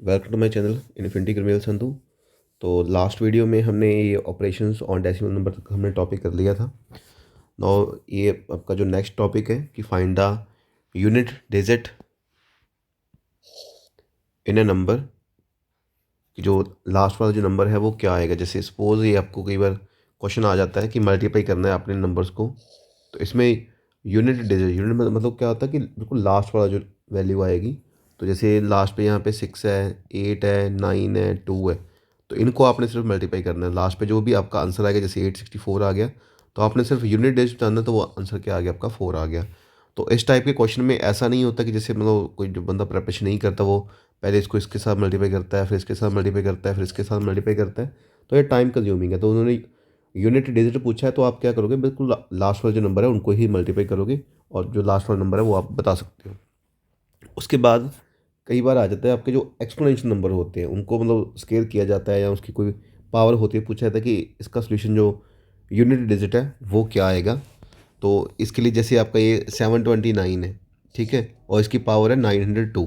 Welcome to my channel infinity criminal Sandhu. तो last video में हमने ये ऑपरेशंस ऑन डेसिमल नंबर तक हमने टॉपिक कर लिया था। नाउ ये आपका जो नेक्स्ट टॉपिक है कि find the unit digit in A number, कि जो लास्ट वाला जो नंबर है वो क्या आएगा। जैसे सपोज ये आपको कई बार क्वेश्चन आ जाता है कि मल्टीप्लाई करना है अपने नंबर्स को, तो इसमें यूनिट डिजिट, यूनिट मतलब क्या होता है कि बिल्कुल लास्ट वाला जो वैल्यू आएगी। तो जैसे लास्ट पे यहाँ पे 6 है, 8 है, 9 है, 2 है, तो इनको आपने सिर्फ मल्टीप्लाई करना है। लास्ट पे जो भी आपका आंसर आएगा, जैसे 864 आ गया, तो आपने सिर्फ यूनिट डिजिट जानना है, तो वो आंसर क्या आ गया आपका 4 आ गया। तो इस टाइप के क्वेश्चन में ऐसा नहीं होता कि जैसे मतलब कोई जो बंदा प्रिपरेशन नहीं करता वो पहले इसको इसके साथ मल्टीप्लाई करता है, फिर इसके साथ मल्टीप्लाई करता है, फिर इसके साथ मल्टीप्लाई करता है, तो ये टाइम कंज्यूमिंग है। तो उन्होंने यूनिट डिजिट पूछा है, तो आप क्या करोगे, बिल्कुल लास्ट वाला जो नंबर है उनको ही मल्टीप्लाई करोगे, और जो लास्ट वाला नंबर है वो आप बता सकते हो। उसके बाद कई बार आ जाता है आपके जो एक्सपोनेंशियल नंबर होते हैं उनको मतलब स्केयर किया जाता है, या उसकी कोई पावर होती है, पूछा जाता है कि इसका सोल्यूशन जो यूनिट डिजिट है वो क्या आएगा। तो इसके लिए जैसे आपका ये 729 है, ठीक है, और इसकी पावर है 902।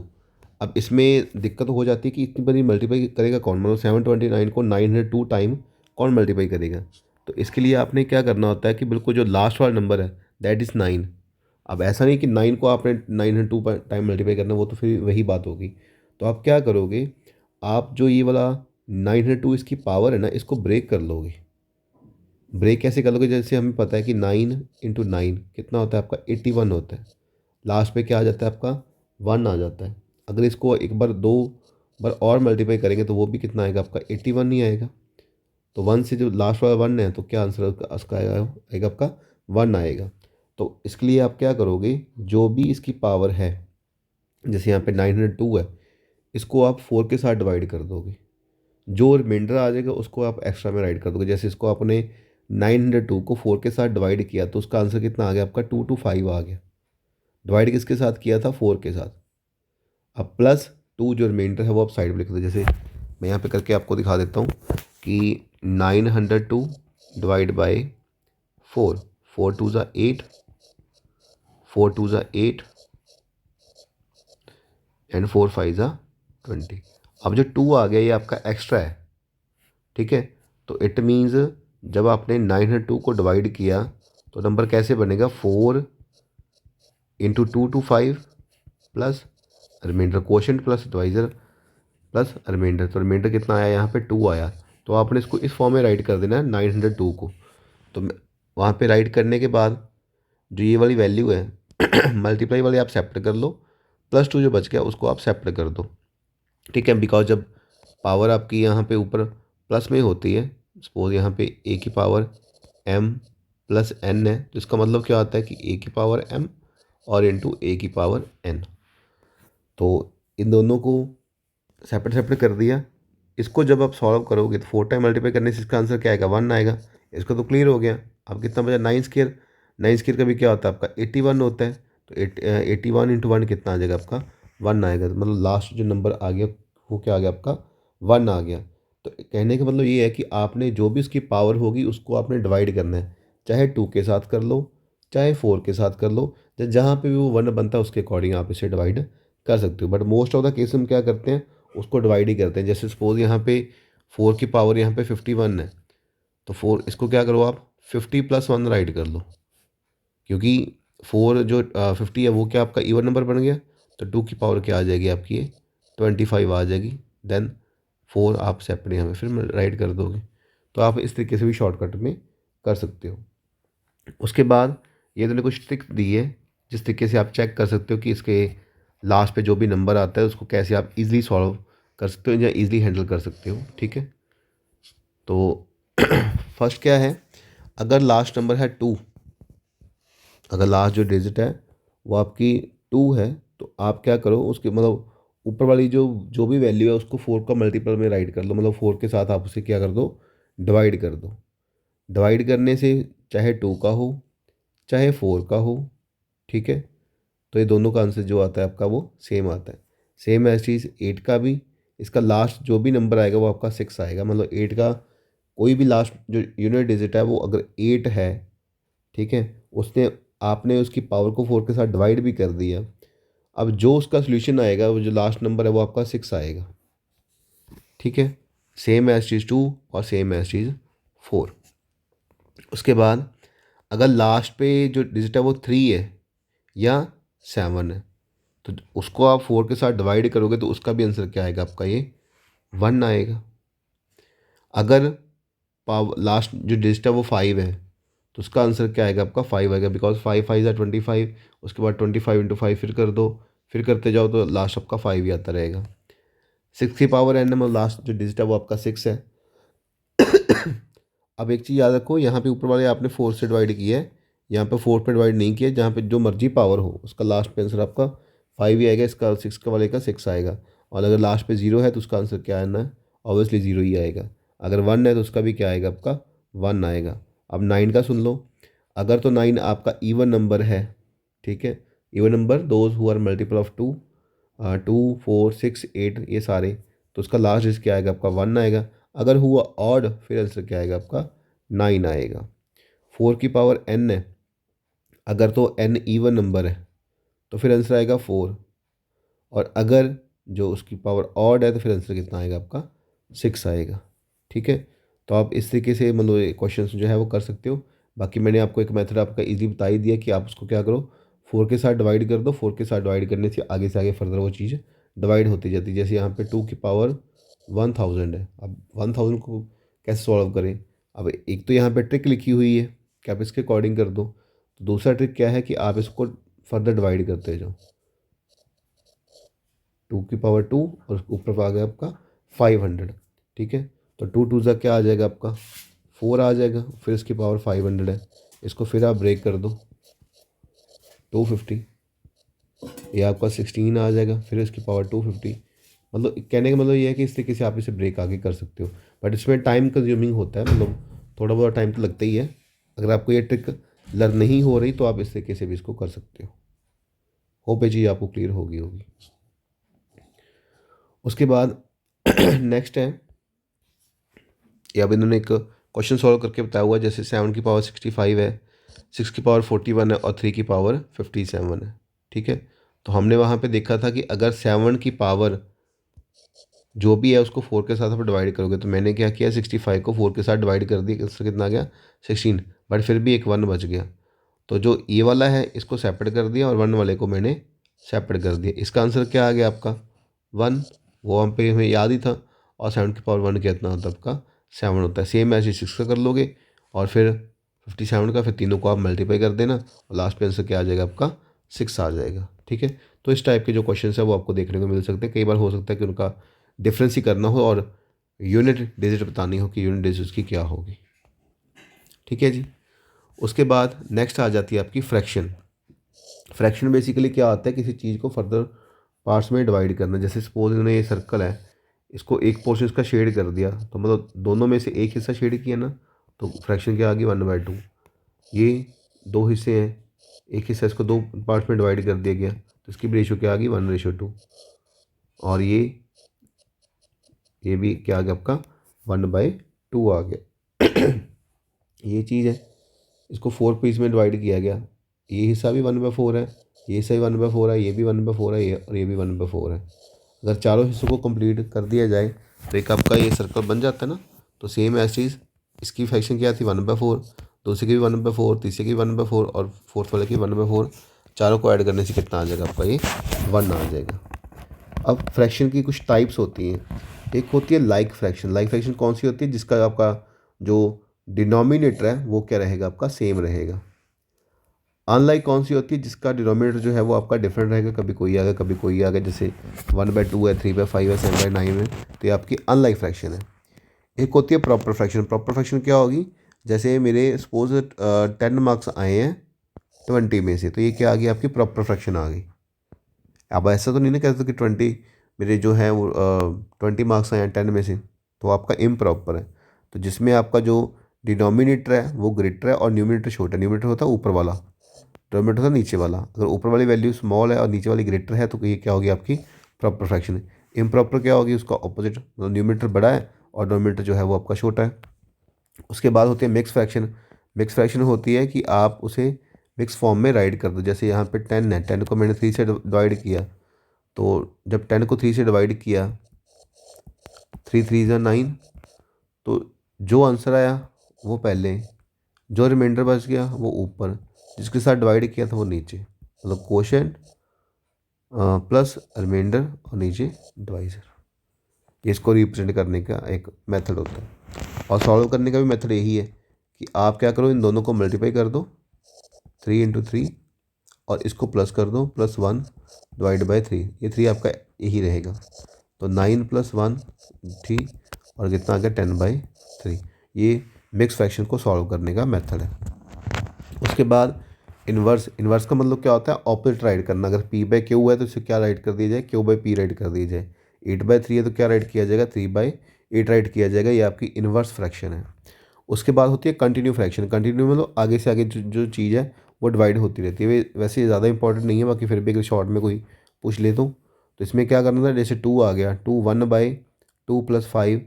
अब इसमें दिक्कत हो जाती है कि इतनी बड़ी मल्टीप्लाई करेगा कौन, मतलब 729 को 902 टाइम कौन मल्टीप्लाई करेगा। तो इसके लिए आपने क्या करना होता है कि बिल्कुल जो लास्ट वाला नंबर है दैट इज़ 9। अब ऐसा नहीं कि 9 को आपने 902 टाइम मल्टीप्लाई करना, वो तो फिर वही बात होगी। तो आप क्या करोगे, आप जो ये वाला 902 इसकी पावर है ना, इसको ब्रेक कर लोगे। ब्रेक कैसे कर लोगे, जैसे हमें पता है कि 9 × 9 कितना होता है आपका 81 होता है। लास्ट पे क्या आ जाता है आपका 1 आ जाता है। अगर इसको एक बार दो बार और मल्टीप्लाई करेंगे तो वो भी कितना आएगा आपका 81 ही आएगा। तो 1 से जो लास्ट वाला 1 है, तो क्या आंसर उसका आएगा आपका 1 आएगा। तो इसके लिए आप क्या करोगे, जो भी इसकी पावर है, जैसे यहाँ पे 902 है, इसको आप 4 के साथ डिवाइड कर दोगे। जो रिमाइंडर आ जाएगा उसको आप एक्स्ट्रा में राइट कर दोगे। जैसे इसको आपने 902 को 4 के साथ डिवाइड किया, तो उसका आंसर कितना आ गया आपका 225 आ गया। डिवाइड किसके साथ किया था, 4 के साथ। अब प्लस 2 जो रिमाइंडर है वो आप साइड में लिख दो। जैसे मैं यहाँ पे करके आपको दिखा देता हूँ कि 902 डिवाइड बाई 4, 4 2 ज़ा 8, 4 2 ज़ा 8 एंड 4 5 ज़ा 20। अब जो 2 आ गया ये आपका एक्स्ट्रा है, ठीक है। तो इट मीन्स जब आपने 902 को डिवाइड किया तो नंबर कैसे बनेगा, 4 × 2 × 5 plus remainder quotient plus divisor plus remainder. तो रिमाइंडर कितना आया, यहाँ पे 2 आया। तो आपने इसको इस फॉर्म में राइट कर देना है 902 को। तो वहाँ पे राइट करने के बाद जो ये वाली वैल्यू है मल्टीप्लाई वाली आप सेपरेट कर लो, +2 जो बच गया उसको आप सेपरेट कर दो, ठीक है। बिकॉज जब पावर आपकी यहाँ पे ऊपर प्लस में होती है, सपोज यहाँ पे a की पावर m प्लस n है, तो इसका मतलब क्या आता है कि a की पावर m और इंटू a की पावर n। तो इन दोनों को सेपरेट सेपरेट कर दिया। इसको जब आप सॉल्व करोगे तो 4 टाइम मल्टीप्लाई करने से इसका आंसर क्या आएगा, 1 आएगा। इसको तो क्लियर हो गया। अब कितना बचा, 9 स्क्वायर। 9 स्क्वायर का भी क्या होता है आपका 81 होता है। तो 81 × 1 कितना आ जाएगा आपका 1 आएगा। तो मतलब लास्ट जो नंबर आ गया वो क्या आ गया आपका 1 आ गया। तो कहने का मतलब ये है कि आपने जो भी उसकी पावर होगी उसको आपने डिवाइड करना है, चाहे 2 के साथ कर लो, चाहे 4 के साथ कर लो, जहाँ पे भी वो 1 बनता है उसके अकॉर्डिंग आप इसे डिवाइड कर सकते हो। But most of the case हम क्या करते हैं, उसको डिवाइड ही करते हैं। जैसे सपोज यहाँ पे 4 की पावर यहाँ पे 51 है, तो 4 इसको क्या करो आप 50 + 1 राइट कर लो, क्योंकि 4 जो 50 है वो क्या आपका इवन नंबर बन गया। तो 2 की पावर क्या आ जाएगी आपकी, ये 25 आ जाएगी। देन 4 आप सेपरेट यहाँ पे फिर राइट कर दोगे। तो आप इस तरीके से भी शॉर्टकट में कर सकते हो। उसके बाद ये तो कुछ ट्रिक दी है जिस तरीके से आप चेक कर सकते हो कि इसके लास्ट पे जो भी नंबर आता है उसको कैसे आप इजीली सॉल्व कर सकते हो या इजीली हैंडल कर सकते हो, ठीक है। तो फर्स्ट क्या है, अगर लास्ट नंबर है 2, अगर लास्ट जो डिजिट है वो आपकी 2 है, तो आप क्या करो, उसके मतलब ऊपर वाली जो जो भी वैल्यू है उसको 4 का मल्टीपल में राइट कर लो। मतलब 4 के साथ आप उसे क्या कर दो, डिवाइड कर दो। डिवाइड करने से चाहे 2 का हो चाहे 4 का हो, ठीक है, तो ये दोनों का आंसर जो आता है आपका वो सेम आता है। सेम ऐसी चीज़ 8 का भी, इसका लास्ट जो भी नंबर आएगा वो आपका 6 आएगा। मतलब 8 का कोई भी लास्ट जो यूनिट डिजिट है वो अगर 8 है, ठीक है, उसने आपने उसकी पावर को 4 के साथ डिवाइड भी कर दिया। अब जो उसका सोल्यूशन आएगा, वो जो लास्ट नंबर है वो आपका 6 आएगा। ठीक है, सेम एज चीज़ 2 और सेम एज चीज़ 4। उसके बाद अगर लास्ट पे जो डिजिट है वो 3 है या 7 है, तो उसको आप 4 के साथ डिवाइड करोगे तो उसका भी आंसर क्या आएगा आपका, ये 1 आएगा। अगर पावर लास्ट जो डिजिट है वो 5 है तो उसका आंसर क्या आएगा आपका, 5 आएगा, बिकॉज 5 5 है 25। उसके बाद 25 इंटू 5 फिर कर दो, फिर करते जाओ तो लास्ट आपका 5 ही आता रहेगा। 6 की पावर n, मतलब लास्ट जो डिजिट है वो आपका 6 है। अब एक चीज़ याद रखो, यहाँ पे ऊपर वाले आपने 4 से डिवाइड किया है, यहाँ पे 4 पे डिवाइड नहीं किया। जहाँ पे जो मर्जी पावर हो उसका लास्ट पे आंसर आपका 5 ही आएगा, इसका 6 का वाले का 6 आएगा। और अगर लास्ट पे 0 है तो उसका आंसर क्या आना है, ऑब्वियसली 0 ही आएगा। अगर 1 है तो उसका भी क्या आएगा आपका, 1 आएगा। अब 9 का सुन लो, अगर तो 9 आपका इवन नंबर है, ठीक है, even number those who are multiple of 2, 2 4 6 8 ये सारे, तो उसका लास्ट डिजिट क्या आएगा आपका, 1 आएगा। अगर हुआ ऑड फिर आंसर क्या आएगा आपका, 9 आएगा। 4 की पावर n है, अगर तो n इवन नंबर है तो फिर आंसर आएगा 4, और अगर जो उसकी पावर ऑड है तो फिर आंसर कितना आएगा आपका, 6 आएगा। ठीक है, तो आप इस तरीके से मतलब क्वेश्चन जो है वो कर सकते हो। बाकी मैंने आपको एक मेथड आपका इजी बता ही दिया कि आप उसको क्या करो, 4 के साथ डिवाइड कर दो। 4 के साथ डिवाइड करने से आगे फर्दर वो चीज़ डिवाइड होती जाती है। जैसे यहाँ पे 2 की पावर 1000 है, अब 1000 को कैसे सॉल्व करें। अब एक तो यहाँ पे ट्रिक लिखी हुई है कि आप इसके अकॉर्डिंग कर दो, तो दूसरा ट्रिक क्या है कि आप इसको फर्दर डिवाइड करते जाओ। 2 की पावर 2 और ऊपर आ गया आपका 500। ठीक है, तो 2 2 ज़ा क्या आ जाएगा आपका, 4 आ जाएगा, फिर इसकी पावर 500 है, इसको फिर आप ब्रेक कर दो 250, ये आपका 16 आ जाएगा, फिर इसकी पावर 250। मतलब कहने का मतलब ये है कि इस तरीके से आप इसे ब्रेक आगे कर सकते हो, बट इसमें टाइम कंज्यूमिंग होता है, मतलब थोड़ा बहुत टाइम तो लगता ही है। अगर आपको ये ट्रिक लर्न नहीं हो रही तो आप इस तरीके से भी इसको कर सकते हो। होप ये चीज़ आपको क्लियर होगी। उसके बाद नेक्स्ट है, ये अब इन्होंने एक क्वेश्चन सॉल्व करके बताया हुआ है। जैसे 7 की पावर 65 है, 6 की पावर 41 है और 3 की पावर 57 है। ठीक है, तो हमने वहाँ पे देखा था कि अगर 7 की पावर जो भी है उसको 4 के साथ आप डिवाइड करोगे, तो मैंने क्या किया, 65 को 4 के साथ डिवाइड कर दिया, इससे कितना आ गया 16, बट फिर भी एक 1 बच गया। तो जो ये वाला है इसको सेपरेट कर दिया और 1 वाले को मैंने सेपरेट कर दिया। इसका आंसर क्या आ गया आपका 1, वो हम पे हमें याद ही था। और 7 की पावर 1 कितना होता है आपका 7 होता है। सेम ऐसे 6 का कर लोगे और फिर 57 का, फिर तीनों को आप मल्टीप्लाई कर देना और लास्ट पे आंसर क्या आ जाएगा आपका 6 आ जाएगा। ठीक है, तो इस टाइप के जो क्वेश्चन है वो आपको देखने को मिल सकते हैं। कई बार हो सकता है कि उनका डिफरेंस ही करना हो और यूनिट डिजिट बतानी हो कि यूनिट डिजिट उसकी क्या होगी। ठीक है जी, उसके बाद नेक्स्ट आ जाती है आपकी फ्रैक्शन। फ्रैक्शन बेसिकली क्या होता है, किसी चीज़ को फर्दर पार्ट्स में डिवाइड करना। जैसे सपोज इन्होंने ये सर्कल है, इसको एक पोर्शन इसका शेड कर दिया, तो मतलब दोनों में से एक हिस्सा शेड किया ना, तो फ्रैक्शन क्या आ गई 1/2। ये दो हिस्से हैं, एक हिस्सा इसको दो पार्ट में डिवाइड कर दिया गया, तो इसकी भी रेशो क्या आ गई 1/2। और ये भी क्या आ गया आपका 1/2 आ गया। ये चीज़ है, इसको 4 पीस में डिवाइड किया गया, ये हिस्सा भी 1/4 है, ये हिस्सा भी 1/4 है, ये भी 1/4 है, ये और ये भी 1/4 है। अगर चारों हिस्सों को कंप्लीट कर दिया जाए तो एक आपका ये सर्कल बन जाता है ना। तो सेम ऐसी चीज़, इसकी फ्रैक्शन क्या थी 1/4, दूसरे की भी 1/4, तीसरे की 1/4 और फोर्थ वाले की 1/4। चारों को ऐड करने से कितना आ जाएगा आपका, ये 1 आ जाएगा। अब फ्रैक्शन की कुछ टाइप्स होती हैं। एक होती है लाइक फ्रैक्शन। लाइक फ्रैक्शन कौन सी होती है, जिसका आपका जो डिनोमिनेटर है वो क्या रहेगा आपका, सेम रहेगा। अनलाइक कौन सी होती है, जिसका डिनोमिनेटर जो है वो आपका डिफरेंट रहेगा, कभी कोई आ गया कभी कोई आ गया। जैसे 1/2 है, 3/5 है, 7/9 है, तो ये आपकी अनलाइक फ्रैक्शन है। एक होती है प्रॉपर फ्रैक्शन। प्रॉपर फ्रैक्शन क्या होगी, जैसे मेरे सपोज 10 मार्क्स आए हैं 20 में से, तो ये क्या आ गई आपकी प्रॉपर फ्रैक्शन आ गई। अब ऐसा तो नहीं ना कहते कि 20 मेरे जो है वो 20 मार्क्स आए हैं 10 में से, तो आपका इम्प्रॉपर है। तो जिसमें आपका जो डिनोमिनेटर है वो ग्रेटर है और न्यूमिनेटर छोटा है। न्यूमिनेटर होता है ऊपर वाला, डिनोमिनेटर होता है नीचे वाला। अगर ऊपर वाली वैल्यू स्मॉल है और नीचे वाली ग्रेटर है तो ये क्या होगी आपकी प्रॉपर फ्रैक्शन। इम्प्रॉपर क्या होगी, उसका ऑपोजिट, मतलब न्यूमिनेटर बड़ा है और डिनोमिनेटर जो है वो आपका छोटा है। उसके बाद होती है मिक्स फ्रैक्शन। मिक्स फ्रैक्शन होती है कि आप उसे मिक्स फॉर्म में राइट कर दो। जैसे यहाँ पे 10 है, 10 को मैंने 3 से डिवाइड किया, तो जब 10 को 3 से डिवाइड किया, 3 3 ज़ा 9, तो जो आंसर आया वो पहले, जो रिमाइंडर बच गया वो ऊपर, जिसके साथ डिवाइड किया था वो नीचे। मतलब क्वोशंट प्लस रिमाइंडर और नीचे डिवाइज़र, ये इसको रिप्रेजेंट करने का एक मेथड होता है। और सॉल्व करने का भी मेथड यही है कि आप क्या करो, इन दोनों को मल्टीप्लाई कर दो 3 इंटू 3 और इसको प्लस कर दो +1 डिवाइड बाई 3, ये 3 आपका यही रहेगा। तो 9 + 1 3 और कितना आ गया 10/3। ये मिक्स फ्रैक्शन को सॉल्व करने का मेथड है। उसके बाद इन्वर्स का मतलब क्या होता है, ऑपोजिट राइट करना। अगर P/Q है तो इसे क्या राइट कर दिया जाए, Q/P राइट कर दिया जाए। 8/3 है तो क्या राइट किया जाएगा, 3/8 राइट किया जाएगा। ये आपकी इन्वर्स फ्रैक्शन है। उसके बाद होती है कंटिन्यू फ्रैक्शन। कंटिन्यू मतलब आगे से आगे जो चीज़ है वो डिवाइड होती रहती है। वैसे ज़्यादा इंपॉर्टेंट नहीं है, बाकी फिर भी अगर शॉर्ट में कोई पूछ ले तो इसमें क्या करना था, जैसे 2 आ गया, 2 1/2 + 5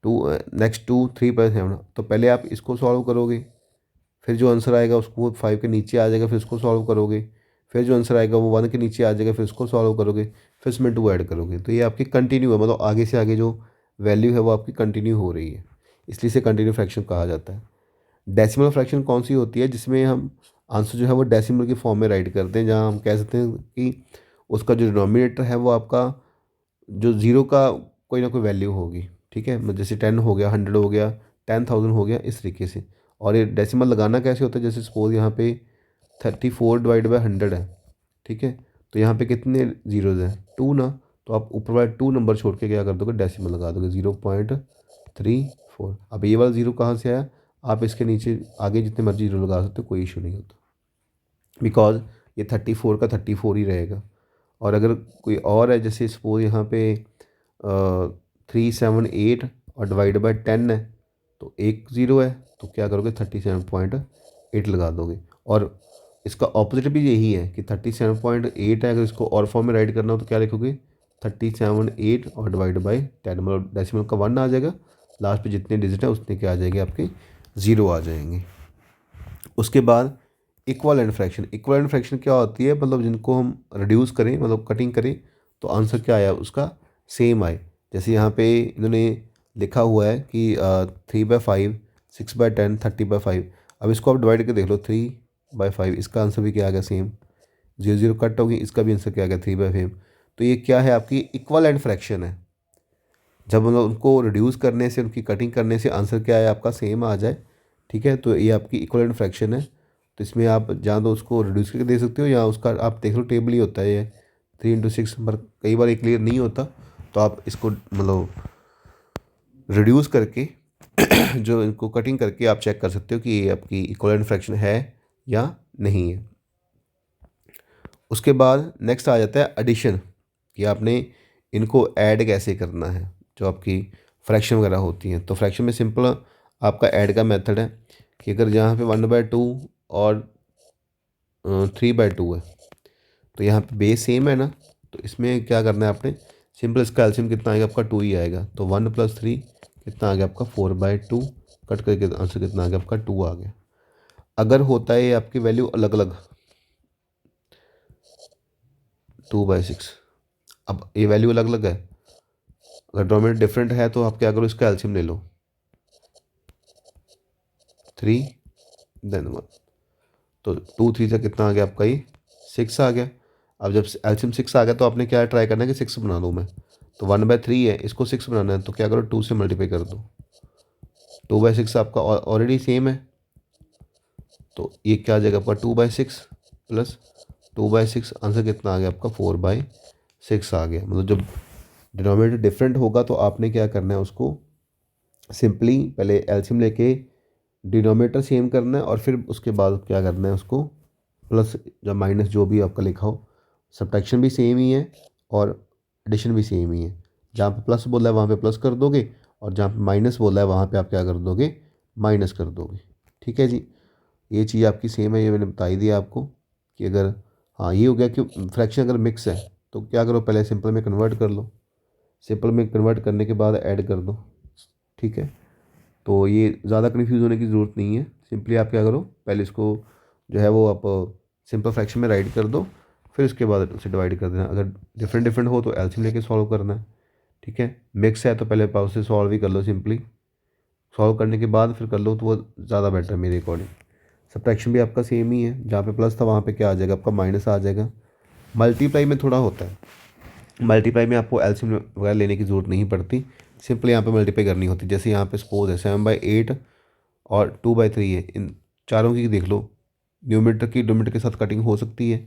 2, नेक्स्ट 2 3/7। तो पहले आप इसको सॉल्व करोगे, फिर जो आंसर आएगा उसको 5 के नीचे आ जाएगा, फिर उसको सॉल्व करोगे, फिर जो आंसर आएगा वो 1 के नीचे आ जाएगा, फिर उसको सॉल्व करोगे, फिर इसमें 2 ऐड करोगे। तो ये आपकी कंटिन्यू है, मतलब आगे से आगे जो वैल्यू है वो आपकी कंटिन्यू हो रही है, इसलिए इसे कंटिन्यू फ्रैक्शन कहा जाता है। डेसिमल फ्रैक्शन कौन सी होती है, जिसमें हम आंसर जो है वो डेसिमल की फॉर्म में राइट करते हैं, जहाँ हम कह सकते हैं कि उसका जो डिनोमिनेटर है वो आपका जो ज़ीरो का कोई ना कोई वैल्यू होगी। ठीक है, मतलब जैसे 10 हो गया, 100 हो गया, 10,000 हो गया, इस तरीके से। और ये डेसिमल लगाना कैसे होता है, जैसे सपोज यहाँ पे 34/100 है। ठीक है, तो यहाँ पे कितने ज़ीरोज़ हैं, 2 ना, तो आप ऊपर वाला 2 नंबर छोड़ के क्या कर दोगे, डेसिमल लगा दोगे 0.34। अब ये वाला ज़ीरो कहाँ से आया, आप इसके नीचे आगे जितने मर्जी ज़ीरो लगा सकते हो, कोई इशू नहीं होता, बिकॉज ये 34 का 34 ही रहेगा। और अगर कोई और है, जैसे सपोज यहाँ पे 378 और डिवाइड बाय 10 है, तो एक ज़ीरो है, तो क्या करोगे 37.8 लगा दोगे। और इसका ऑपोजिट भी यही है कि 37.8 है, अगर इसको और फॉर्म में राइट करना हो तो क्या लिखोगे 37.8 और डिवाइड बाई 10, मतलब डेसिमल का 1 आ जाएगा, लास्ट पे जितने डिजिट है उतने क्या आ जाएंगे, आपके ज़ीरो आ जाएंगे। उसके बाद इक्वलेंट फ्रैक्शन। इक्वलेंट फ्रैक्शन क्या होती है, मतलब जिनको हम रिड्यूस करें, मतलब कटिंग करें, तो आंसर क्या आया उसका सेम आए। जैसे यहाँ पे इन्होंने लिखा हुआ है कि 3/5 6/10 30/5। अब इसको आप डिवाइड करके देख लो, 3/5, इसका आंसर भी क्या आ गया सेम, 0 0 कट होगी, इसका भी आंसर क्या आ गया 3/5। तो ये क्या है, आपकी इक्वलेंट फ्रैक्शन है। जब मतलब उनको रिड्यूस करने से, उनकी कटिंग करने से आंसर क्या है आपका सेम आ जाए, ठीक है, तो ये आपकी इक्वलेंट फ्रैक्शन है। तो इसमें आप जहाँ तो उसको रिड्यूस करके दे सकते हो, या उसका आप देख लो टेबल ही होता है ये 3 × 6, पर कई बार ये क्लियर नहीं होता, तो आप इसको मतलब रिड्यूस करके जो इनको कटिंग करके आप चेक कर सकते हो कि ये आपकी इक्वलेंट फ्रैक्शन है या नहीं है। उसके बाद नेक्स्ट आ जाता है एडिशन, कि आपने इनको ऐड कैसे करना है, जो आपकी फ्रैक्शन वगैरह होती हैं। तो फ्रैक्शन में सिंपल आपका ऐड का मेथड है कि अगर यहाँ पे 1/2 और 3/2 है, तो यहाँ पे बेस सेम है ना, तो इसमें क्या करना है आपने, सिंपल इसका एलसीएम कितना आएगा आपका 2 ही आएगा। तो 1 + 3 कितना आ गया आपका 4/2, कट करके आंसर कितना आ गया आपका 2 आ गया। अगर होता है ये आपकी वैल्यू अलग अलग 2/6, अब ये वैल्यू अलग अलग है, अगर डोमिनेट डिफरेंट है तो आप क्या करो, इसका एलसीएम ले लो 3 देन 1, तो 2 3 से कितना आ गया आपका, ये 6 आ गया। अब जब एलसीएम 6 आ गया तो आपने क्या ट्राई करना है कि 6 बना दूँ मैं, तो 1/3 है, इसको 6 बनाना है, तो क्या करो 2 से मल्टीप्लाई कर दो, 2/6 आपका ऑलरेडी सेम है, तो ये क्या आ जाएगा आपका 2/6 प्लस 2/6, आंसर कितना आ गया आपका 4/6 आ गया। मतलब जब डिनोमिनेटर डिफरेंट होगा तो आपने क्या करना है, उसको सिंपली पहले एलसीएम लेके डिनोमिनेटर सेम करना है, और फिर उसके बाद क्या करना है, उसको प्लस या माइनस जो भी आपका लिखा हो, सब्ट्रैक्शन भी सेम ही है और एडिशन भी सेम ही है। जहाँ पे प्लस बोला है वहाँ पे प्लस कर दोगे, और जहाँ पे माइनस बोला है वहाँ पे आप क्या कर दोगे, माइनस कर दोगे। ठीक है जी, ये चीज़ आपकी सेम है, ये मैंने बता ही दिया आपको कि अगर, हाँ ये हो गया कि फ्रैक्शन अगर मिक्स है तो क्या करो, पहले सिंपल में कन्वर्ट कर लो, सिंपल में कन्वर्ट करने के बाद ऐड कर दो। ठीक है, तो ये ज़्यादा कन्फ्यूज़ होने की ज़रूरत नहीं है, सिंपली आप क्या करो, पहले इसको जो है वो आप सिंपल फ्रैक्शन में राइट कर दो, फिर उसके बाद उसे डिवाइड कर देना। अगर डिफरेंट डिफरेंट हो तो एलसीएम लेके सॉल्व करना है, ठीक है, मिक्स है तो पहले पावर से सॉल्व ही कर लो सिंपली, सॉल्व करने के बाद फिर कर लो तो वो ज़्यादा बेटर है मेरे अकॉर्डिंग। सब्ट्रैक्शन भी आपका सेम ही है, जहाँ पे प्लस था वहाँ पे क्या आ जाएगा आपका माइनस आ जाएगा। मल्टीप्लाई में थोड़ा होता है, मल्टीप्लाई में आपको एलसीएम वगैरह लेने की ज़रूरत नहीं पड़ती, सिंपली यहाँ पे मल्टीप्लाई करनी होती है। जैसे यहाँ पे सपोज है 7/8 और 2/3 है, इन चारों की देख लो, न्यूमरेटर की डिनोमिनेटर के साथ कटिंग हो सकती है,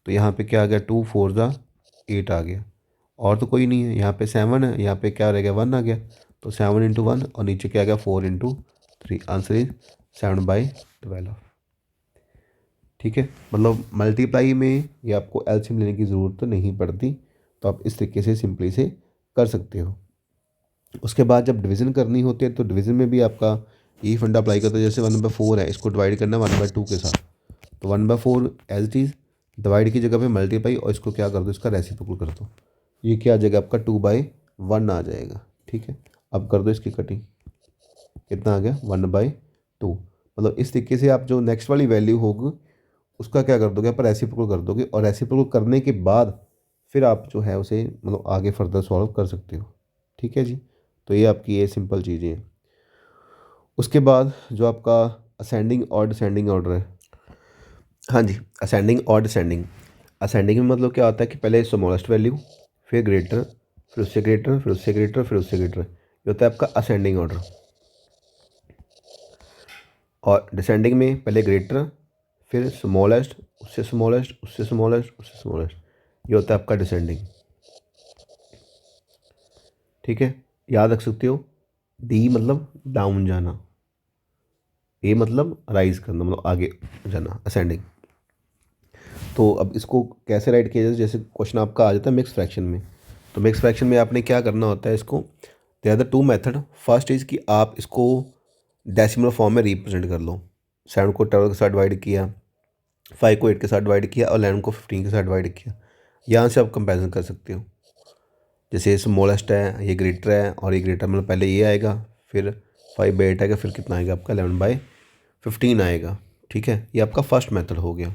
तो यहाँ पे क्या आ गया 2 4 8 आ गया, और तो कोई नहीं है। यहाँ पे 7 है, यहाँ पे क्या रह गया 1 आ गया, तो 7 × 1 और नीचे क्या आ गया 4 × 3, आंसर इज 7/12। ठीक है, मतलब मल्टीप्लाई में ये आपको एलसीएम लेने की ज़रूरत तो नहीं पड़ती, तो आप इस तरीके से सिंपली से कर सकते हो। उसके बाद जब डिवीज़न करनी होती है तो डिवीज़न में भी आपका यही फंडा अप्लाई करता है। जैसे 1/4 है, इसको डिवाइड करना 1/2 के साथ, तो 1/4 एज इट इज़, डिवाइड की जगह पे मल्टीप्लाई, और इसको क्या कर दो, इसका रेसिप्रोकल कर दो, ये क्या आ जाएगा आपका 2/1 आ जाएगा। ठीक है, अब कर दो इसकी कटिंग, कितना आ गया 1/2। मतलब इस तरीके से आप जो नेक्स्ट वाली वैल्यू होगी उसका क्या कर दोगे, आप रेसिप्रोकल कर दोगे, और रेसिप्रोकल करने के बाद फिर आप जो है उसे मतलब आगे फर्दर सॉल्व कर सकते हो। ठीक है जी, तो ये आपकी ये सिंपल चीज़ें हैं। उसके बाद जो आपका असेंडिंग और डिसेंडिंग ऑर्डर है, हाँ जी, असेंडिंग और डिसेंडिंग। असेंडिंग में मतलब क्या होता है कि पहले स्मॉलेस्ट वैल्यू, फिर ग्रेटर, फिर उससे ग्रेटर, फिर उससे ग्रेटर, फिर उससे ग्रेटर, ये होता है आपका असेंडिंग ऑर्डर। और डिसेंडिंग में पहले ग्रेटर, फिर स्मॉलेस्ट, उससे स्मॉलेस्ट, उससे स्मॉलेस्ट, उससे स्मॉलेस्ट, ये होता है आपका डिसेंडिंग। ठीक है, याद रख सकते हो, डी मतलब डाउन जाना, ए मतलब राइज करना, मतलब आगे जाना, असेंडिंग। तो अब इसको कैसे राइट किया जाए, जैसे क्वेश्चन आपका आ जाता है मिक्स फ्रैक्शन में, तो मिक्स फ्रैक्शन में आपने क्या करना होता है, इसको there are the 2 method. First is कि आप इसको डेसिमल फॉर्म में रिप्रेजेंट कर लो। 7 को 12 के साथ डिवाइड किया, 5 को 8 के साथ डिवाइड किया, और 11 को 15 के साथ डिवाइड किया। यहाँ से आप कंपेरिजन कर सकते हो, जैसे स्मॉलेस्ट है, ये ग्रेटर है, और ये ग्रेटर मतलब पहले ये आएगा, फिर 5/8 आएगा, फिर कितना आएगा आपका 11/15 आएगा। ठीक है, ये आपका फर्स्ट मेथड हो गया।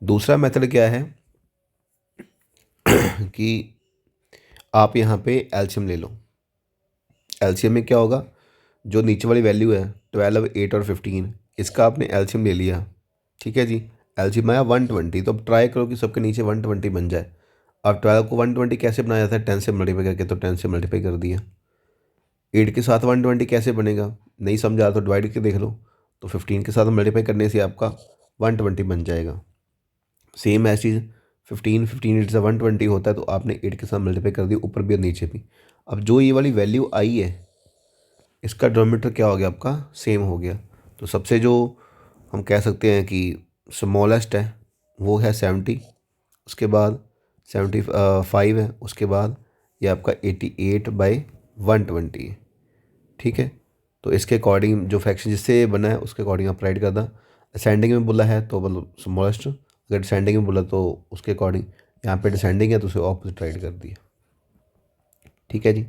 दूसरा मेथड क्या है कि आप यहाँ पे एलसीएम ले लो। एलसीएम में क्या होगा, जो नीचे वाली वैल्यू है 12, 8 और 15, इसका आपने एलसीएम ले लिया। ठीक है जी, एलसीएम आया 120, तो अब ट्राई करो कि सबके नीचे 120 बन जाए। अब 12 को 120 कैसे बनाया जाता है, 10 से मल्टीप्लाई करके, तो 10 से मल्टीप्लाई कर दिया। 8 के साथ 120 कैसे बनेगा, नहीं समझा तो डिवाइड करके देख लो, तो 15 के साथ मल्टीप्लाई करने से आपका 120 बन जाएगा। सेम ऐसी चीज़ 15 8 से 120 होता है, तो आपने 8 के साथ मल्टीप्लाई कर दिया, ऊपर भी और नीचे भी। अब जो ये वाली वैल्यू आई है, इसका डिनोमिनेटर क्या हो गया आपका, सेम हो गया। तो सबसे जो हम कह सकते हैं कि स्मॉलेस्ट है वो है 70, उसके बाद 75 है, उसके बाद ये आपका 88/120 है। ठीक है, तो इसके अकॉर्डिंग जो फ्रैक्शन जिससे बना है उसके अकॉर्डिंग आप राइट करना। असेंडिंग में बोला है तो मतलब स्मॉलेस्ट, अगर डिसेंडिंग में बोला तो उसके अकॉर्डिंग, यहाँ पे डिसेंडिंग है तो उसे ऑपोजिट राइट कर दिया। ठीक है जी,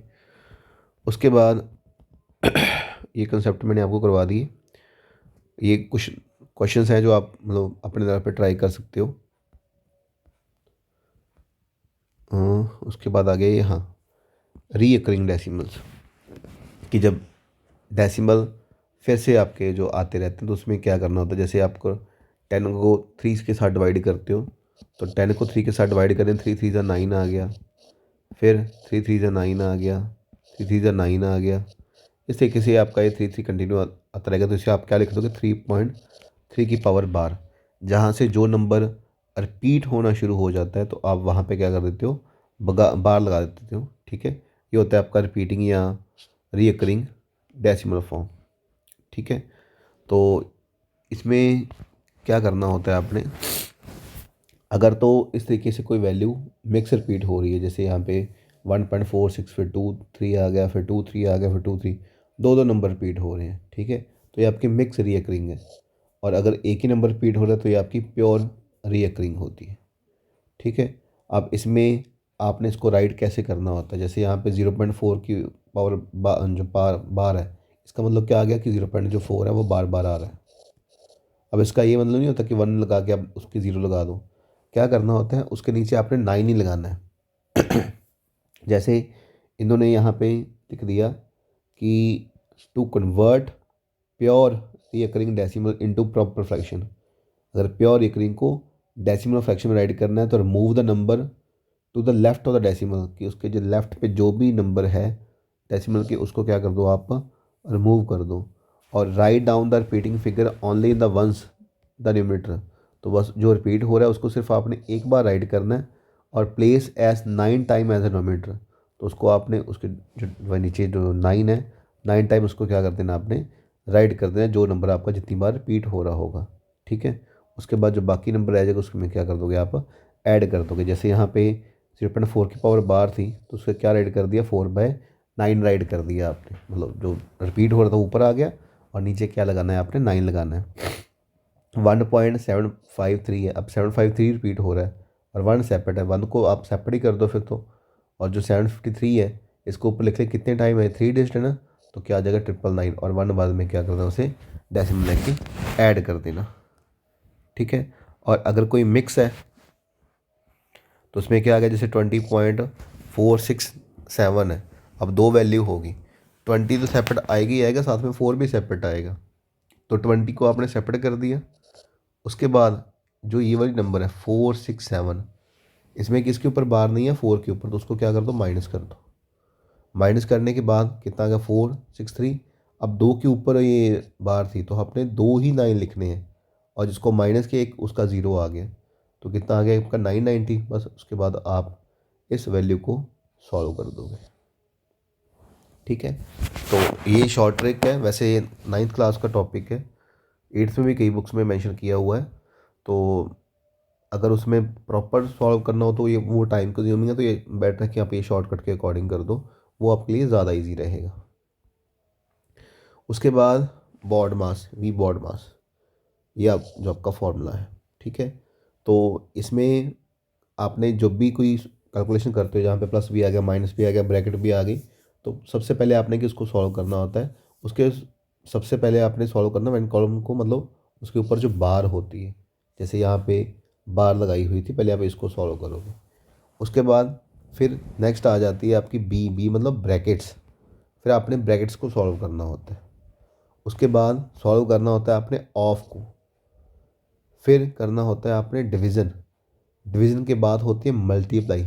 उसके बाद ये कंसेप्ट मैंने आपको करवा दिए। ये कुछ क्वेश्चंस हैं जो आप मतलब अपने लेवल पे ट्राई कर सकते हो। उसके बाद आ गया ये, हाँ, रीअकरिंग डेसिमल्स, कि जब डेसिमल फिर से आपके जो आते रहते हैं तो उसमें क्या करना होता है। जैसे आपको 10 को 3 के साथ डिवाइड करते हो, तो 10 को 3 के साथ डिवाइड करें, 3 3 जा 9 आ गया, फिर 3 3 जा 9 आ गया, 3 3 जा 9 आ गया। इस तरीके से आपका ये 3 3 कंटिन्यू आता रहेगा। तो इसे आप क्या लिख दोगे, 3.3 की पावर बार। जहाँ से जो नंबर रिपीट होना शुरू हो जाता है तो आप वहाँ पे क्या कर देते हो, बार लगा देते हो। ठीक है, ये होता है आपका रिपीटिंग या रीअकरिंग डेसिमल फॉर्म। ठीक है, तो इसमें क्या करना होता है आपने, अगर तो इस तरीके से कोई वैल्यू मिक्स रिपीट हो रही है, जैसे यहाँ पे 1.46, फिर 2 3 आ गया, फिर 2 3 आ गया, फिर 2 3, दो नंबर रिपीट हो रहे हैं। ठीक है, तो ये आपकी मिक्स रीअकरिंग है। और अगर एक ही नंबर रिपीट हो रहा है तो ये आपकी प्योर रीअकरिंग होती है। ठीक है, अब इसमें आपने इसको राइट कैसे करना होता है, जैसे यहाँ पे 0.4 की पावर जो बार है, इसका मतलब क्या आ गया कि 0.4 है वो बार बार आ रहा है। अब इसका ये मतलब नहीं होता कि 1 लगा के आप उसकी 0 लगा दो, क्या करना होता है उसके नीचे आपने 9 ही लगाना है। जैसे इन्होंने यहाँ पे लिख दिया कि to convert pure recurring decimal into proper fraction. अगर प्योर रिकरिंग को डेसिमल फ्रैक्शन में राइट करना है तो remove the number to the left of the decimal, कि उसके जो लेफ्ट पे जो भी नंबर है डेसिमल के उसको क्या कर दो आप, रिमूव कर दो। और write down the repeating figure only in the ones the numerator. तो बस जो रिपीट हो रहा है उसको सिर्फ आपने एक बार राइट करना है। और place as 9 time as a denominator, तो उसको आपने उसके जो नीचे जो 9 है 9 टाइम उसको क्या कर देना आपने राइट कर देना, जो नंबर आपका जितनी बार रिपीट हो रहा होगा। ठीक है, उसके बाद जो बाकी नंबर रह जाएगा उसमें क्या कर दोगे आप, ऐड कर दोगे। जैसे यहाँ पे 0.4 की पावर बार थी तो उसको क्या राइट कर दिया, 4/9 राइट कर दिया आपने, मतलब जो रिपीट हो रहा था ऊपर आ गया और नीचे क्या लगाना है आपने 9 लगाना है। 1.753 है, अब 753 रिपीट हो रहा है और 1 सेपरेट है, 1 को आप सेपरेट ही कर दो फिर तो। और जो 753 है इसको ऊपर लिख ले कितने टाइम है, 3 डिजिट है ना, तो क्या आ जाएगा 999 और 1 बाद में क्या करना उसे डेसिमल लेके ऐड कर देना। ठीक है, और अगर कोई मिक्स है तो उसमें क्या आ गया, जैसे 20.467 है, अब दो वैल्यू होगी, 20 तो सेपरेट आएगी आएगा, साथ में 4 भी सेपरेट आएगा। तो 20 को आपने सेपरेट कर दिया। उसके बाद जो ये वाली नंबर है 467, इसमें किसके ऊपर बार नहीं है, 4 के ऊपर, तो उसको क्या कर दो माइनस कर दो। माइनस करने के बाद कितना आ गया 463। अब 2 के ऊपर ये बार थी तो आपने 2 ही 9 लिखने हैं और जिसको माइनस किया एक उसका 0 आ गया, तो कितना आ गया आपका 990। बस उसके बाद आप इस वैल्यू को सॉल्व कर दोगे। ठीक है, तो ये शॉर्ट ट्रिक है, वैसे ये 9th क्लास का टॉपिक है, 8th में भी कई बुक्स में मेंशन किया हुआ है। तो अगर उसमें प्रॉपर सॉल्व करना हो तो ये वो टाइम कंज्यूमिंग है, तो ये बेटर है कि आप ये शॉर्टकट के अकॉर्डिंग कर दो, वो आपके लिए ज़्यादा इजी रहेगा। उसके बाद बॉड मास, वी बॉड मास, ये आप जो आपका फॉर्मूला है। ठीक है, तो इसमें आपने जब भी कोई कैलकुलेशन करते हो जहाँ पे प्लस भी आ गया माइनस भी आ गया ब्रैकेट भी आ गई, तो सबसे पहले आपने कि उसको सॉल्व करना होता है। उसके सबसे पहले आपने सॉल्व करना वन कॉलम को, मतलब उसके ऊपर जो बार होती है, जैसे यहाँ पे बार लगाई हुई थी, पहले आप इसको सॉल्व करोगे। उसके बाद फिर नेक्स्ट आ जाती है आपकी बी, बी मतलब ब्रैकेट्स, फिर आपने ब्रैकेट्स को सॉल्व करना होता है। उसके बाद सॉल्व करना होता है आपने ऑफ को, फिर करना होता है आपने डिवीज़न, डिवीज़न के बाद होती है मल्टीप्लाई,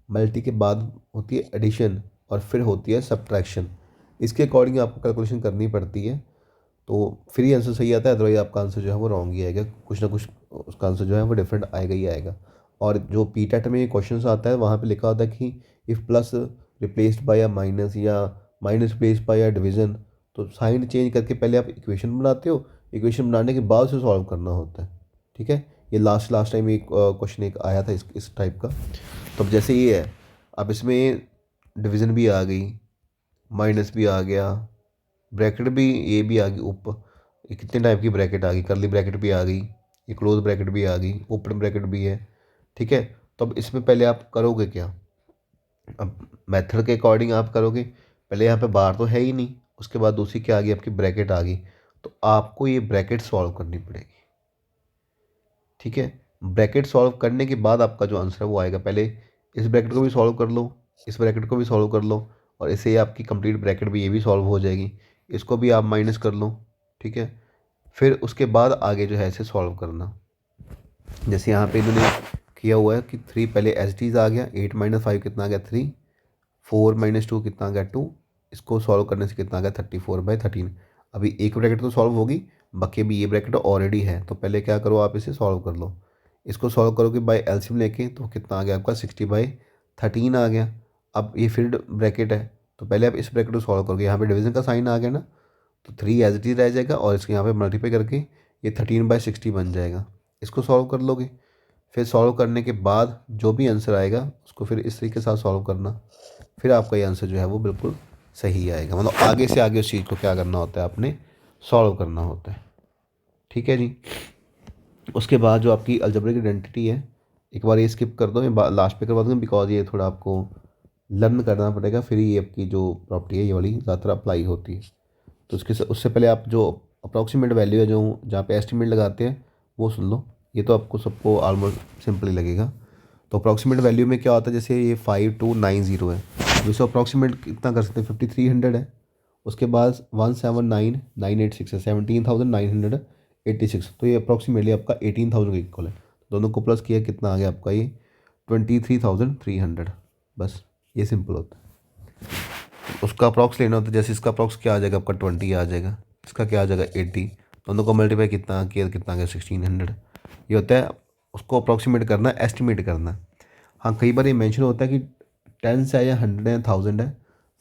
मल्टी के बाद होती है एडिशन और फिर होती है सब्ट्रैक्शन। इसके अकॉर्डिंग आपको कैलकुलेशन करनी पड़ती है, तो फिर ही आंसर सही आता है, अदरवाइज आपका आंसर जो है वो रॉन्ग ही आएगा, कुछ ना कुछ उसका आंसर जो है वो डिफरेंट आएगा ही आएगा। और जो पी टेट में ये क्वेश्चन आता है वहाँ पे लिखा होता है कि इफ़ प्लस रिप्लेस्ड बाय या माइनस, या माइनस रिप्लेस्ड बाय या डिवीज़न, तो साइन चेंज करके पहले आप इक्वेशन बनाते हो, इक्वेशन बनाने के बाद उसे सॉल्व करना होता है। ठीक है, ये लास्ट टाइम एक क्वेश्चन एक आया था इस टाइप का। तो अब जैसे ये है, अब इसमें डिवीज़न भी आ गई, माइनस भी आ गया, ब्रैकेट भी ये भी आ गई ऊपर, ये कितने टाइप की ब्रैकेट आ गई, करली ब्रैकेट भी आ गई, ये क्लोज ब्रैकेट भी आ गई, ओपन ब्रैकेट भी है। ठीक है, तो अब इसमें पहले आप करोगे क्या, अब मेथड के अकॉर्डिंग आप करोगे, पहले यहाँ पे बार तो है ही नहीं, उसके बाद दूसरी क्या आ गई आपकी ब्रैकेट आ गई, तो आपको ये ब्रैकेट सॉल्व करनी पड़ेगी। ठीक है, ब्रैकेट सॉल्व करने के बाद आपका जो आंसर है वो आएगा, पहले इस ब्रैकेट को भी सॉल्व कर लो, इस ब्रैकेट को भी सॉल्व कर लो, और इससे आपकी कंप्लीट ब्रैकेट भी ये भी सॉल्व हो जाएगी, इसको भी आप माइनस कर लो। ठीक है, फिर उसके बाद आगे जो है इसे सॉल्व करना, जैसे यहाँ पे इन्होंने किया हुआ है कि 3 पहले एच डीज आ गया, 8 - 5 कितना आ गया 3, 4 - 2 कितना आ गया 2, इसको सॉल्व करने से कितना आ गया 34/13। अभी एक ब्रैकेट तो सॉल्व होगी, बाकी अभी ये ब्रैकेट ऑलरेडी है, तो पहले क्या करो आप इसे सॉल्व कर लो। इसको सॉल्व करोगे बाय एलसीएम लेके, तो कितना आ गया आपका 60/13 आ गया। अब ये फिर ब्रैकेट है, तो पहले आप इस ब्रैकेट को सॉल्व करोगे, यहाँ पे डिवीजन का साइन आ गया ना, तो 3 एज इट इज रह जाएगा और इसके यहाँ पे मल्टीप्लाई करके ये 13/60 बन जाएगा। इसको सॉल्व कर लोगे, फिर सॉल्व करने के बाद जो भी आंसर आएगा उसको फिर इस तरीके के साथ सॉल्व करना, फिर आपका ये आंसर जो है वो बिल्कुल सही आएगा, मतलब आगे से आगे उस चीज़ को क्या करना होता है आपने सॉल्व करना होता है। ठीक है जी, उसके बाद जो आपकी अलजेब्रिक आइडेंटिटी है, एक बार ये स्किप कर दो, मैं लास्ट पे करवा दूँगा बिकॉज ये थोड़ा आपको लर्न करना पड़ेगा, फिर ये आपकी जो प्रॉपर्टी है ये वाली ज़्यादातर अप्लाई होती है। तो उससे पहले आप जो अप्रॉक्सीमेट वैल्यू है जो जहाँ पे एस्टिमेट लगाते हैं वो सुन लो, ये तो आपको सबको ऑलमोस्ट सिंपल ही लगेगा। तो अप्रॉक्सीमेट वैल्यू में क्या होता है, जैसे ये 5290 है, अब इसे अप्रॉक्सीमेट कितना कर सकते हैं, 5300 है, उसके बाद 179986 है, 17986, तो ये अप्रॉक्सीमेटली आपका 18000 के इक्वल है। दोनों को प्लस किया कितना आ गया आपका ये 23,300। बस ये सिंपल होता है। उसका अप्रॉक्स लेना होता है, जैसे इसका अप्रॉक्स क्या आ जाएगा आपका 20 आ जाएगा, इसका क्या आ जाएगा 80, दोनों को मल्टीप्लाई कितना किया कितना आ गया 1600। ये होता है, उसको अप्रॉक्सीमेट करना, एस्टिमेट करना। हाँ कई बार ये मेंशन होता है कि 10 है या 100 है, 1000 है।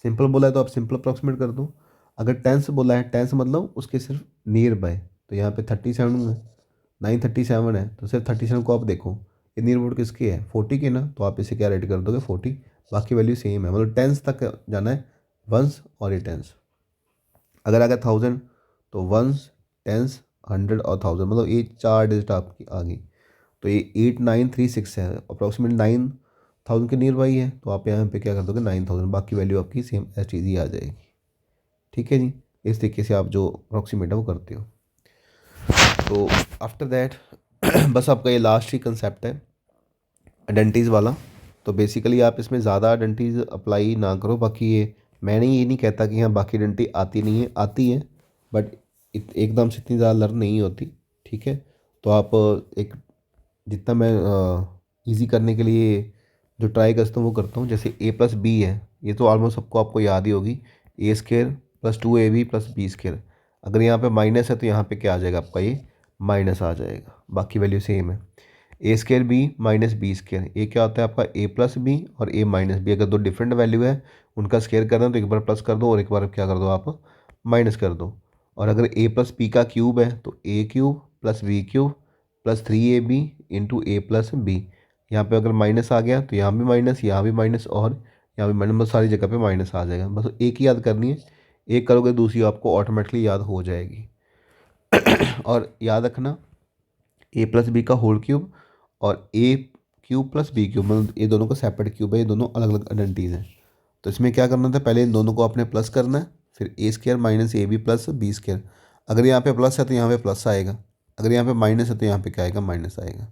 सिंपल बोला है तो आप सिंपल अप्रॉक्सीमेट कर दो। अगर 10 बोला है, 10 मतलब उसके सिर्फ नियर बाय, तो यहाँ पे 37 है, 937 है, तो सिर्फ 37 को आप देखो, ये नियर अबाउट किसके है 40 के ना, तो आप इसे क्या रेट कर दोगे 40, बाकी वैल्यू सेम है, मतलब 10 तक जाना है वंस और ये 10। अगर आ गया 1000 तो वंस 10 100 और 1000, मतलब ये 4 डिजिट आपकी आ गई, तो ये 8936 है, अप्रॉक्सीमेट 9000 के नियर बाई है, तो आप यहाँ पे क्या कर दोगे 9000, बाकी वैल्यू आपकी सेम एस टी आ जाएगी। ठीक है जी, इस तरीके से आप जो अप्रॉक्सीमेट है वो करते हो। तो आफ्टर दैट बस आपका ये लास्ट ही कंसेप्ट है आइडेंटिटीज़ वाला। तो बेसिकली आप इसमें ज़्यादा आइडेंटिटीज़ अप्लाई ना करो, बाकी ये मैंने ये नहीं कहता कि हाँ बाकी आइडेंटिटी आती नहीं है, आती है, बट एकदम से इतनी ज़्यादा लर्न नहीं होती। ठीक है, तो आप एक जितना मैं इजी करने के लिए जो ट्राई करता हूँ वो करता हूँ। जैसे a प्लस बी है, ये तो ऑलमोस्ट सबको आपको याद ही होगी, a square plus 2ab plus b square. अगर यहाँ पे माइनस है तो यहाँ पे क्या आ जाएगा आपका, ये माइनस आ जाएगा, बाकी वैल्यू सेम है। A square b minus b square, ये क्या होता है आपका ए प्लस बी और ए माइनस बी। अगर दो डिफरेंट वैल्यू है उनका स्केयर करना है तो एक बार प्लस कर दो और एक बार क्या कर दो आप माइनस कर दो। और अगर ए प्लस बी का क्यूब है तो a cube plus b cube plus 3ab into a plus b. यहाँ पे अगर माइनस आ गया तो यहाँ भी माइनस, यहाँ भी माइनस और यहाँ भी माइनस, बस सारी जगह पे माइनस आ जाएगा। बस एक ही याद करनी है, एक करोगे दूसरी आपको ऑटोमेटिकली याद हो जाएगी। और याद रखना ए प्लस बी का होल क्यूब और ए क्यूब प्लस बी क्यूब, मतलब ये दोनों का सेपरेट क्यूब है, ये दोनों अलग अलग आइडेंटिटीज हैं। तो इसमें क्या करना था, पहले इन दोनों को आपने प्लस करना है, फिर a square minus a b plus b square. अगर यहाँ पे प्लस है तो यहाँ पे प्लस आएगा, अगर यहाँ पे माइनस है तो यहाँ पे क्या आएगा माइनस आएगा।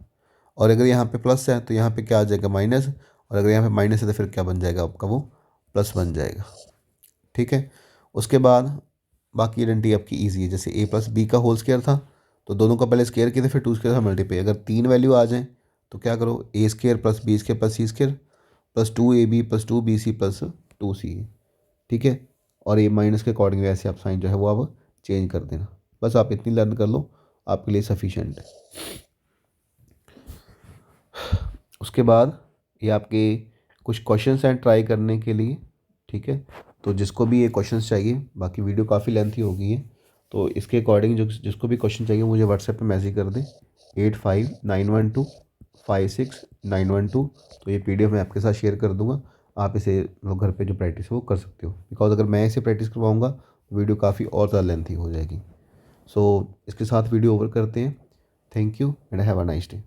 और अगर यहाँ पे प्लस है तो यहाँ पे क्या आ जाएगा माइनस, और अगर यहाँ पे माइनस है तो फिर क्या बन जाएगा आपका, वो प्लस बन जाएगा। ठीक है, उसके बाद बाकी आइडेंटिटी आपकी ईजी है। जैसे ए प्लस बी का होल स्केयर था तो दोनों का पहले स्केयर किया था, फिर 2 स्केयर था मल्टीप्लाई। अगर 3 वैल्यू आ जाए तो क्या करो, a square plus b square plus c square plus 2ab plus 2bc plus 2c। ठीक है, और ये माइनस के अकॉर्डिंग वैसे आप साइन जो है वो आप चेंज कर देना। बस आप इतनी लर्न कर लो, आपके लिए सफिशेंट है। उसके बाद ये आपके कुछ क्वेश्चंस हैं ट्राई करने के लिए। ठीक है, तो जिसको भी ये क्वेश्चंस चाहिए, बाकी वीडियो काफ़ी लेंथी हो गई है, तो इसके अकॉर्डिंग जो जिसको भी क्वेश्चन चाहिए मुझे व्हाट्सएप पे मैसेज कर दें 8591256912। तो ये PDF मैं आपके साथ शेयर कर दूंगा, आप इसे लोग घर पे जो प्रैक्टिस है वो कर सकते हो, बिकॉज अगर मैं इसे प्रैक्टिस करवाऊँगा तो वीडियो काफ़ी और ज़्यादा लेंथी हो जाएगी। सो इसके साथ वीडियो ओवर करते हैं। Thank you and have a nice day.